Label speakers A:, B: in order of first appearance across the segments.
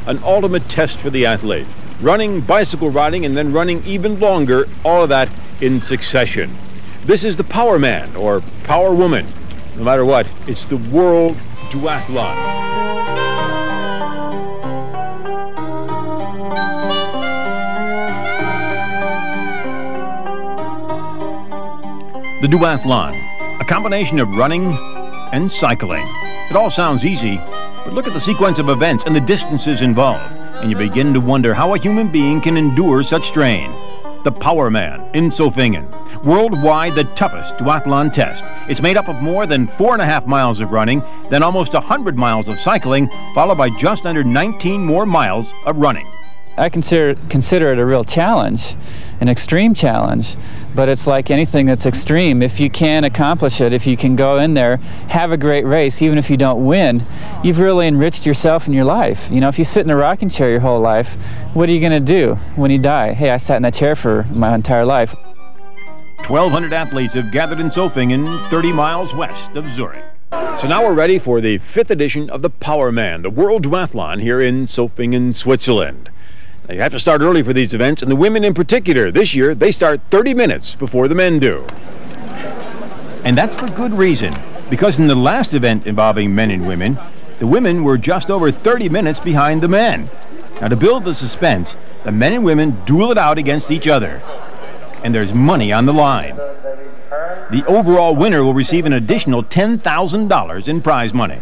A: an ultimate test for the athlete. Running, bicycle riding, and then running even longer, all of that in succession. This is the Powerman, or Power Woman. No matter what, it's the World Duathlon. The duathlon, a combination of running and cycling. It all sounds easy, but look at the sequence of events and the distances involved, and you begin to wonder how a human being can endure such strain. The Powerman in Zofingen, worldwide the toughest duathlon test. It's made up of more than 4.5 miles of running, then almost 100 miles of cycling, followed by just under 19 more miles of running.
B: I consider it a real challenge, an extreme challenge, but it's like anything that's extreme. If you can accomplish it, if you can go in there, have a great race, even if you don't win, you've really enriched yourself in your life. You know, if you sit in a rocking chair your whole life, what are you going to do when you die? Hey, I sat in that chair for my entire life.
A: 1,200 athletes have gathered in Zofingen, 30 miles west of Zurich. So now we're ready for the 5th edition of the Powerman, the World Duathlon, here in Zofingen, Switzerland. Now, you have to start early for these events, and the women in particular. This year, they start 30 minutes before the men do. And that's for good reason, because in the last event involving men and women, the women were just over 30 minutes behind the men. Now, to build the suspense, the men and women duel it out against each other. And there's money on the line. The overall winner will receive an additional $10,000 in prize money.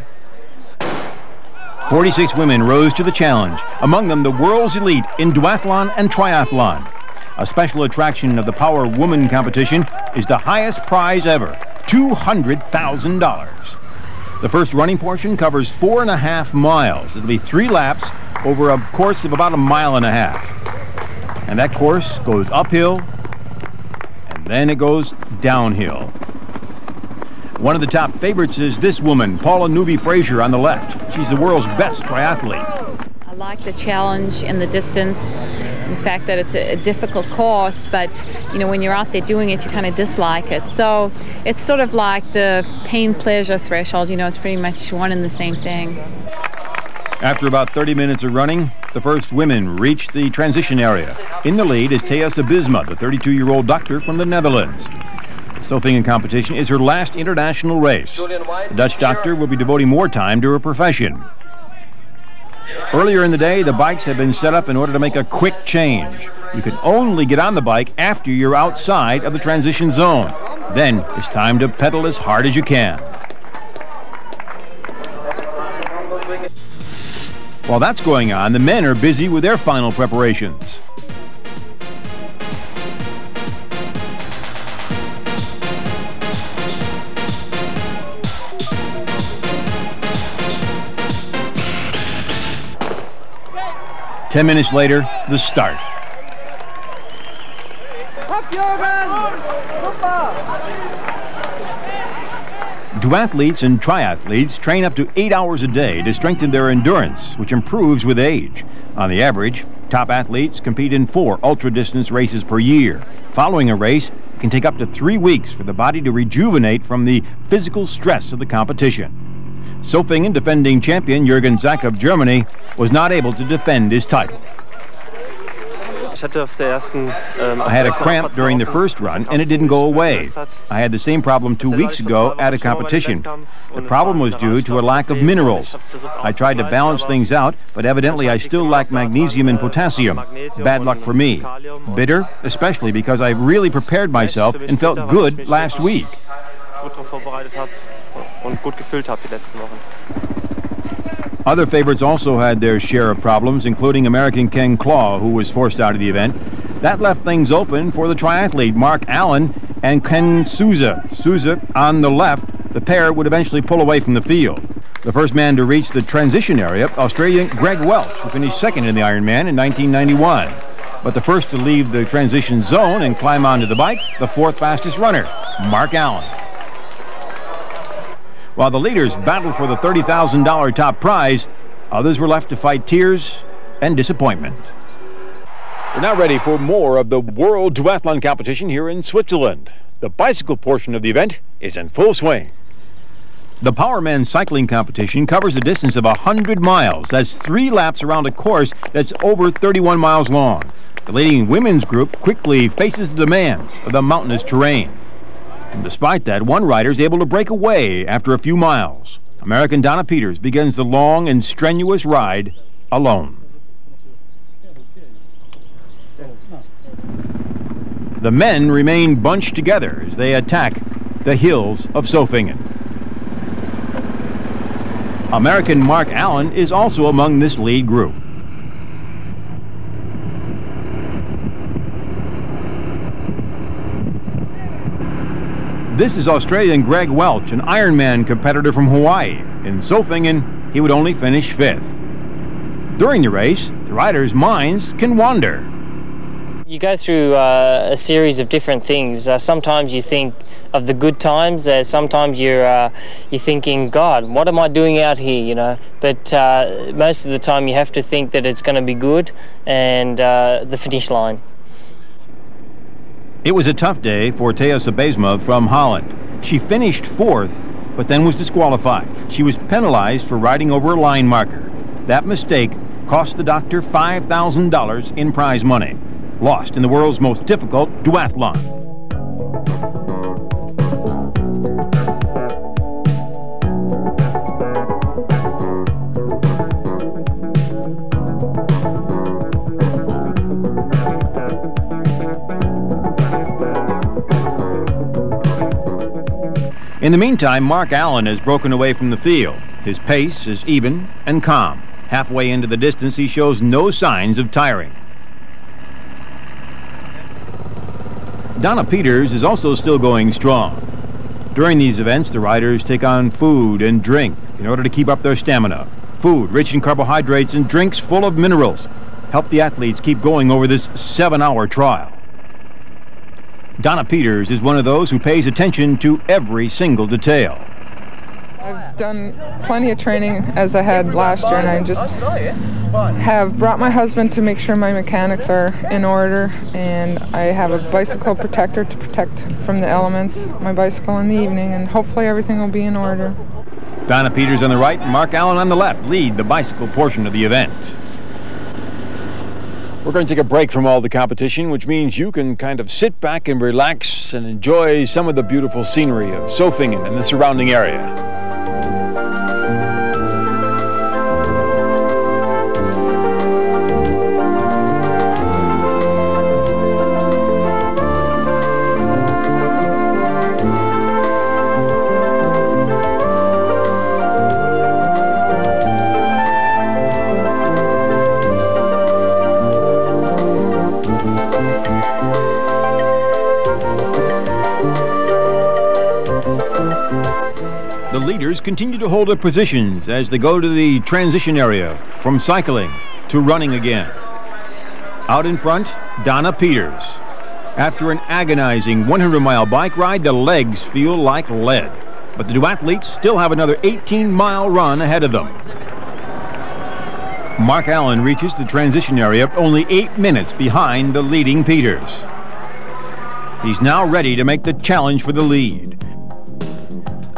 A: 46 women rose to the challenge, among them the world's elite in duathlon and triathlon. A special attraction of the Power Woman competition is the highest prize ever, $200,000. The first running portion covers 4.5 miles. It'll be 3 laps over a course of about 1.5 miles. And that course goes uphill, and then it goes downhill. One of the top favorites is this woman, Paula Newby-Fraser, on the left. She's the world's best triathlete.
C: I like the challenge and the distance, and the fact that it's a difficult course, but you know, when you're out there doing it, you kind of dislike it. So it's sort of like the pain-pleasure threshold, you know, it's pretty much one and the same thing.
A: After about 30 minutes of running, the first women reached the transition area. In the lead is Thea Sabisma, the 32-year-old doctor from the Netherlands. The Zofingen competition is her last international race. The Dutch doctor will be devoting more time to her profession. Earlier in the day, the bikes have been set up in order to make a quick change. You can only get on the bike after you're outside of the transition zone. Then it's time to pedal as hard as you can. While that's going on, the men are busy with their final preparations. Ten minutes later, the start. Duathletes and triathletes train up to 8 hours a day to strengthen their endurance, which improves with age. On the average, top athletes compete in 4 ultra-distance races per year. Following a race, it can take up to 3 weeks for the body to rejuvenate from the physical stress of the competition. Zofingen defending champion Jürgen Zack of Germany was not able to defend his title. I had a cramp during the first run and it didn't go away. I had the same problem 2 weeks ago at a competition. The problem was due to a lack of minerals. I tried to balance things out, but evidently I still lack magnesium and potassium. Bad luck for me. Bitter, especially because I really prepared myself and felt good last week. Other favorites also had their share of problems, including American Ken Claw, who was forced out of the event. That left things open for the triathlete Mark Allen and Ken Souza. Souza on the left, the pair would eventually pull away from the field. The first man to reach the transition area, Australian Greg Welch, who finished second in the Ironman in 1991. But the first to leave the transition zone and climb onto the bike, the 4th fastest runner, Mark Allen. While the leaders battled for the $30,000 top prize, others were left to fight tears and disappointment. We're now ready for more of the World Duathlon competition here in Switzerland. The bicycle portion of the event is in full swing. The Powerman cycling competition covers a distance of 100 miles. That's 3 laps around a course that's over 31 miles long. The leading women's group quickly faces the demands of the mountainous terrain. And despite that, one rider is able to break away after a few miles. American Donna Peters begins the long and strenuous ride alone. The men remain bunched together as they attack the hills of Zofingen. American Mark Allen is also among this lead group. This is Australian Greg Welch, an Ironman competitor from Hawaii. In Zofingen, he would only finish 5th. During the race, the riders' minds can wander.
D: You go through a series of different things. Sometimes you think of the good times. Sometimes you're thinking, God, what am I doing out here? You know. But most of the time, you have to think that it's going to be good and the finish line.
A: It was a tough day for Thea Sabesma from Holland. She finished 4th, but then was disqualified. She was penalized for riding over a line marker. That mistake cost the doctor $5,000 in prize money, lost in the world's most difficult duathlon. In the meantime, Mark Allen has broken away from the field. His pace is even and calm. Halfway into the distance, he shows no signs of tiring. Donna Peters is also still going strong. During these events, the riders take on food and drink in order to keep up their stamina. Food rich in carbohydrates and drinks full of minerals help the athletes keep going over this 7-hour trial. Donna Peters is one of those who pays attention to every single detail.
E: I've done plenty of training as I had last year, and I just have brought my husband to make sure my mechanics are in order, and I have a bicycle protector to protect from the elements, my bicycle in the evening, and hopefully everything will be in order.
A: Donna Peters on the right and Mark Allen on the left lead the bicycle portion of the event. We're going to take a break from all the competition, which means you can kind of sit back and relax and enjoy some of the beautiful scenery of Zofingen and the surrounding area. The leaders continue to hold their positions as they go to the transition area from cycling to running again. Out in front, Donna Peters. After an agonizing 100-mile bike ride, the legs feel like lead. But the duathletes still have another 18-mile run ahead of them. Mark Allen reaches the transition area only 8 minutes behind the leading Peters. He's now ready to make the challenge for the lead.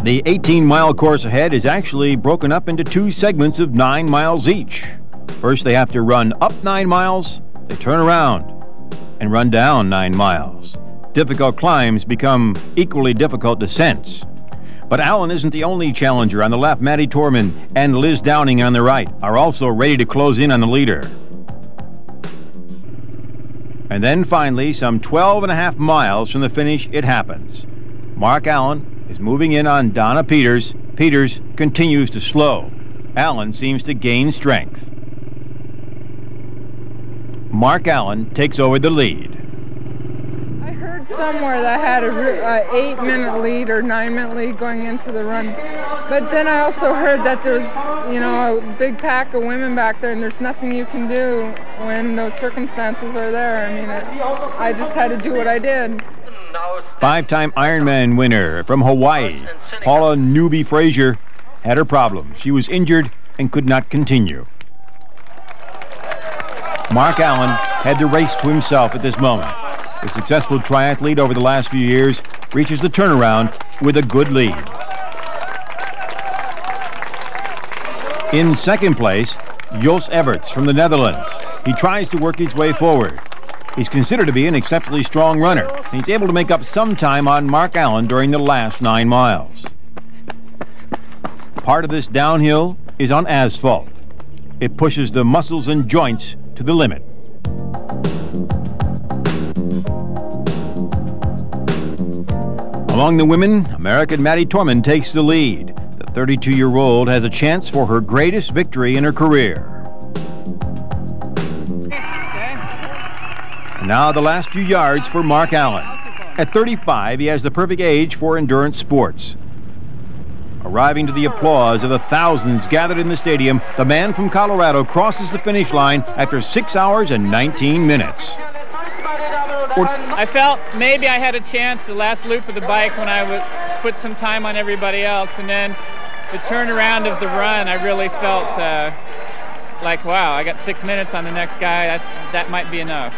A: The 18-mile course ahead is actually broken up into 2 segments of 9 miles each. First, they have to run up 9 miles, they turn around and run down 9 miles. Difficult climbs become equally difficult descents. But Allen isn't the only challenger. On the left, Maddie Torman and Liz Downing on the right are also ready to close in on the leader. And then finally, some 12.5 miles from the finish, it happens. Mark Allen is moving in on Donna Peters. Peters continues to slow. Allen seems to gain strength. Mark Allen takes over the lead.
E: I heard somewhere that I had a 8-minute lead or 9-minute lead going into the run. But then I also heard that there's, a big pack of women back there, and there's nothing you can do when those circumstances are there. I mean, I just had to do what I did.
A: 5-time Ironman winner from Hawaii, Paula Newby Frazier, had her problems. She was injured and could not continue. Mark Allen had the race to himself at this moment. The successful triathlete over the last few years reaches the turnaround with a good lead. In second place, Jos Everts from the Netherlands. He tries to work his way forward. He's considered to be an exceptionally strong runner. He's able to make up some time on Mark Allen during the last 9 miles. Part of this downhill is on asphalt. It pushes the muscles and joints to the limit. Among the women, American Maddie Torman takes the lead. The 32-year-old has a chance for her greatest victory in her career. And now the last few yards for Mark Allen. At 35, he has the perfect age for endurance sports. Arriving to the applause of the thousands gathered in the stadium, the man from Colorado crosses the finish line after 6 hours and 19 minutes.
B: I felt maybe I had a chance the last loop of the bike when I would put some time on everybody else, and then the turnaround of the run, I really felt like, wow, I got 6 minutes on the next guy. That might be enough.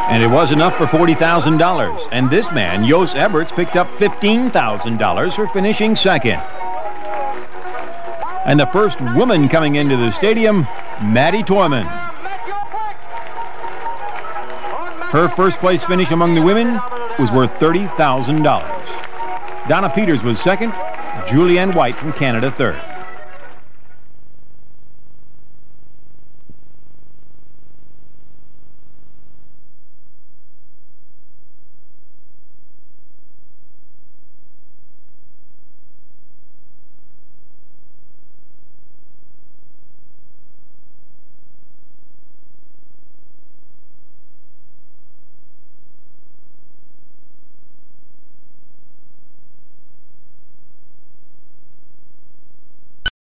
A: And it was enough for $40,000. And this man, Jos Everts, picked up $15,000 for finishing second. And the first woman coming into the stadium, Maddie Torman. Her first place finish among the women was worth $30,000. Donna Peters was second, Julianne White from Canada third.